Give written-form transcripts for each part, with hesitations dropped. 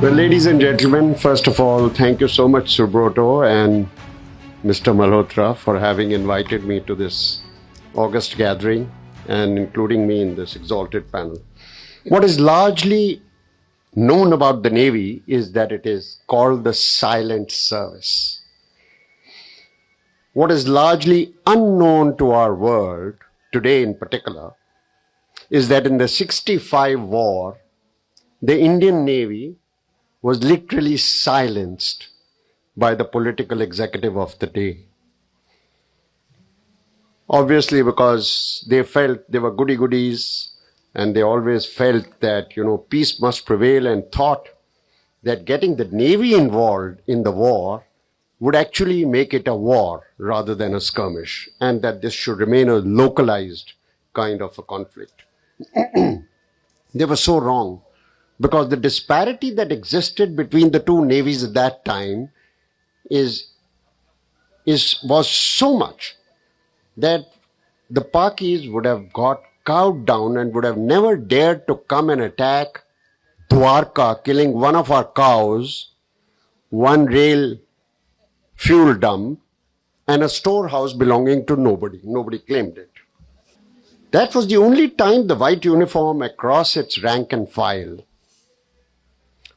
Well, ladies and gentlemen, first of all, thank you so much, Subroto and Mr. Malhotra, for having invited me to this August gathering and including me in this exalted panel. What is largely known about the Navy is that it is called the silent service. What is largely unknown to our world, today in particular, is that in the 65 war, the Indian Navy was literally silenced by the political executive of the day. Obviously, because they felt they were goody-goodies and they always felt that, peace must prevail, and thought that getting the Navy involved in the war would actually make it a war rather than a skirmish, and that this should remain a localized kind of a conflict. They were so wrong, because the disparity that existed between the two navies at that time was so much that the Pakis would have got cowed down and would have never dared to come and attack Dwarka, killing one of our cows, one rail fuel dump, and a storehouse belonging to nobody. Nobody claimed it. That was the only time the white uniform across its rank and file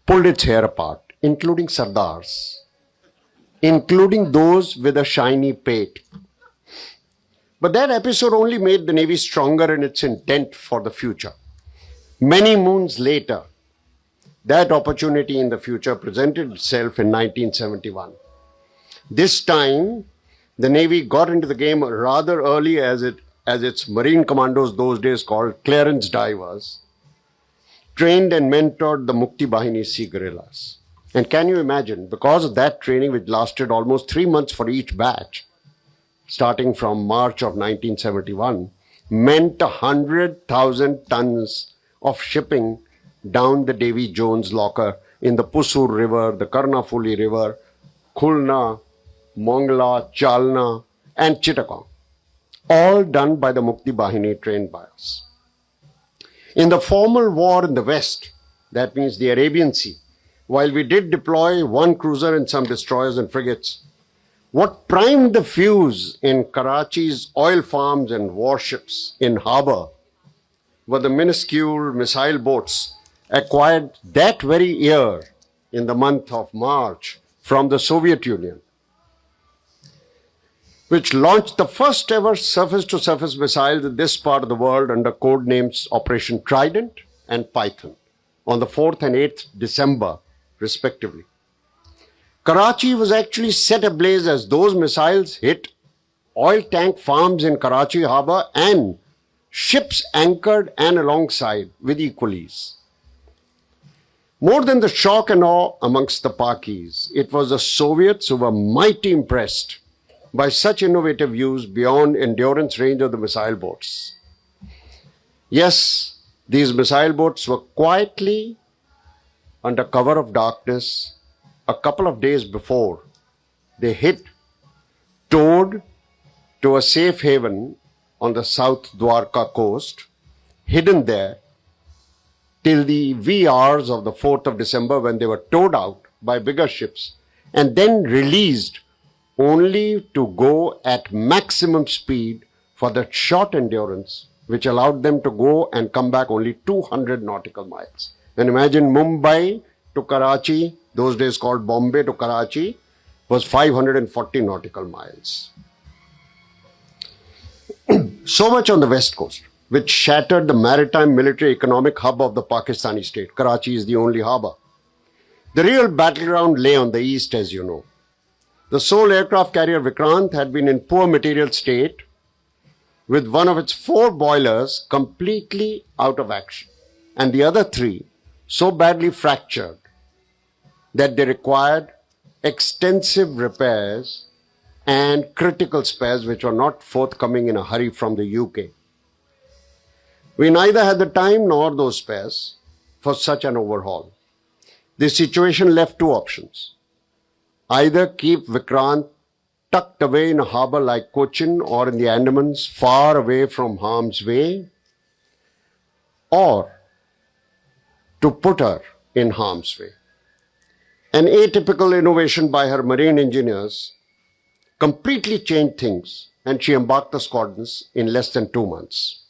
pulled its hair apart, including Sardars, including those with a shiny pate. But that episode only made the Navy stronger in its intent for the future. Many moons later, that opportunity in the future presented itself in 1971. This time, the Navy got into the game rather early, as its Marine commandos, those days called clearance divers, trained and mentored the Mukti Bahini sea guerrillas. And can you imagine, because of that training, which lasted almost 3 months for each batch, starting from March of 1971, meant 100,000 tons of shipping down the Davy Jones locker in the Pusur River, the Karnafuli River, Khulna, Mongla, Chalna, and Chittagong, all done by the Mukti Bahini trained by us. In the formal war in the West, that means the Arabian Sea, while we did deploy one cruiser and some destroyers and frigates, what primed the fuse in Karachi's oil farms and warships in harbor were the minuscule missile boats acquired that very year in the month of March from the Soviet Union, which launched the first ever surface-to-surface missiles in this part of the world under code names Operation Trident and Python on the 4th and 8th December, respectively. Karachi was actually set ablaze as those missiles hit oil tank farms in Karachi harbor and ships anchored and alongside with equal ease. More than the shock and awe amongst the Pakis, it was the Soviets who were mighty impressed by such innovative use beyond endurance range of the missile boats. Yes, these missile boats were quietly under cover of darkness a couple of days before they hit, towed to a safe haven on the South Dwarka coast, hidden there till the wee hours of the 4th of December, when they were towed out by bigger ships and then released only to go at maximum speed for that short endurance, which allowed them to go and come back only 200 nautical miles. And imagine Mumbai to Karachi, those days called Bombay to Karachi, was 540 nautical miles. So much on the west coast, which shattered the maritime military economic hub of the Pakistani state. Karachi is the only harbor. The real battleground lay on the east, as you know. The sole aircraft carrier Vikrant had been in poor material state, with one of its 4 boilers completely out of action, and the other 3 so badly fractured that they required extensive repairs and critical spares which were not forthcoming in a hurry from the UK. We neither had the time nor those spares for such an overhaul. The situation left 2 options. Either keep Vikrant tucked away in a harbor like Cochin or in the Andamans, far away from harm's way, or to put her in harm's way. An atypical innovation by her marine engineers completely changed things, and she embarked the squadrons in less than 2 months.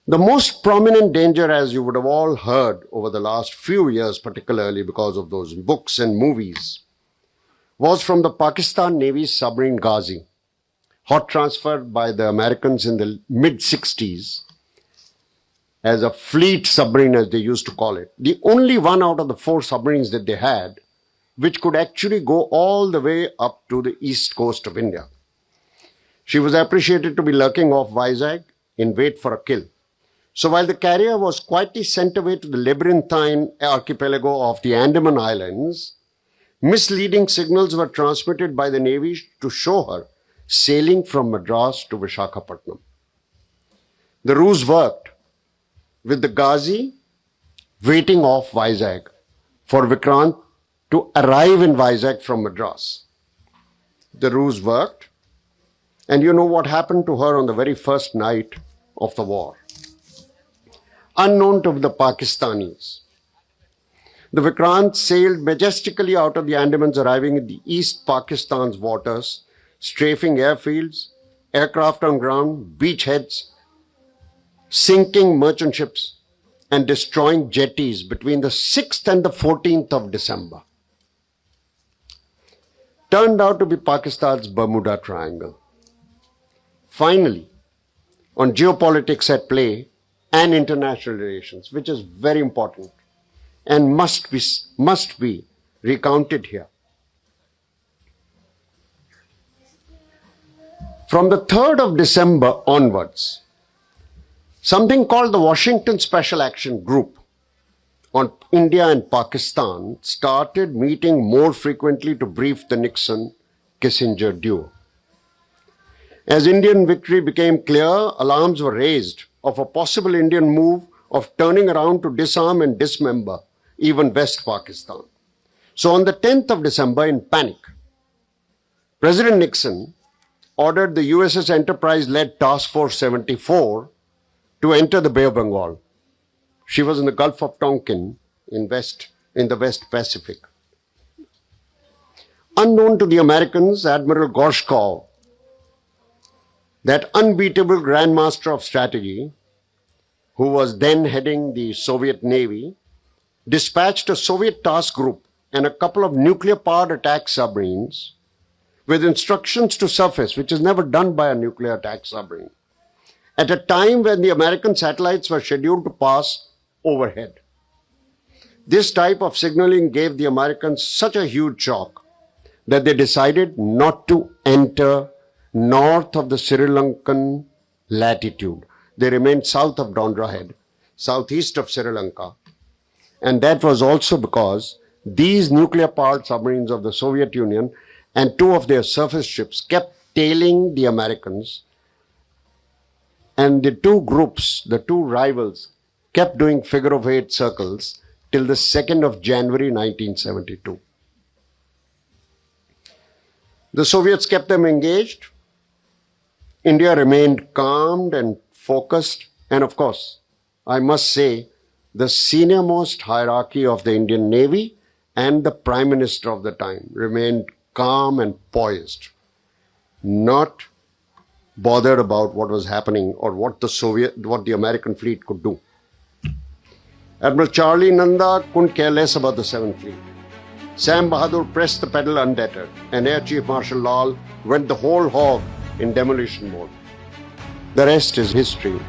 The most prominent danger, as you would have all heard over the last few years, particularly because of those books and movies, was from the Pakistan Navy's submarine Ghazi, hot transferred by the Americans in the mid-60s as a fleet submarine, as they used to call it. The only one out of the 4 submarines that they had which could actually go all the way up to the east coast of India. She was appreciated to be lurking off Vizag in wait for a kill. So while the carrier was quietly sent away to the labyrinthine archipelago of the Andaman Islands, misleading signals were transmitted by the Navy to show her sailing from Madras to Visakhapatnam. The ruse worked, with the Ghazi waiting off Vizag for Vikrant to arrive in Vizag from Madras. The ruse worked, and you know what happened to her on the very first night of the war. Unknown to the Pakistanis, the Vikrant sailed majestically out of the Andamans, arriving in the East Pakistan's waters, strafing airfields, aircraft on ground, beachheads, sinking merchant ships, and destroying jetties between the 6th and the 14th of December. Turned out to be Pakistan's Bermuda Triangle. Finally, on geopolitics at play and international relations, which is very important and must be recounted here. From the 3rd of December onwards, something called the Washington Special Action Group on India and Pakistan started meeting more frequently to brief the Nixon-Kissinger duo. As Indian victory became clear, alarms were raised of a possible Indian move of turning around to disarm and dismember even West Pakistan. So on the 10th of December, in panic, President Nixon ordered the USS Enterprise-led Task Force 74 to enter the Bay of Bengal. She was in the Gulf of Tonkin in the West Pacific. Unknown to the Americans, Admiral Gorshkov, that unbeatable grandmaster of strategy, who was then heading the Soviet Navy, dispatched a Soviet task group and a couple of nuclear-powered attack submarines with instructions to surface, which is never done by a nuclear attack submarine, at a time when the American satellites were scheduled to pass overhead. This type of signaling gave the Americans such a huge shock that they decided not to enter north of the Sri Lankan latitude. They remained south of Dondra Head, southeast of Sri Lanka. And that was also because these nuclear-powered submarines of the Soviet Union and 2 of their surface ships kept tailing the Americans, and the 2 groups, the 2 rivals, kept doing figure-of-8 circles till the 2nd of January 1972. The Soviets kept them engaged. India remained calm and focused, and of course, I must say, the senior-most hierarchy of the Indian Navy and the Prime Minister of the time remained calm and poised, not bothered about what was happening or what the American fleet could do. Admiral Charlie Nanda couldn't care less about the 7th Fleet. Sam Bahadur pressed the pedal undeterred, and Air Chief Marshal Lal went the whole hog in demolition mode. The rest is history.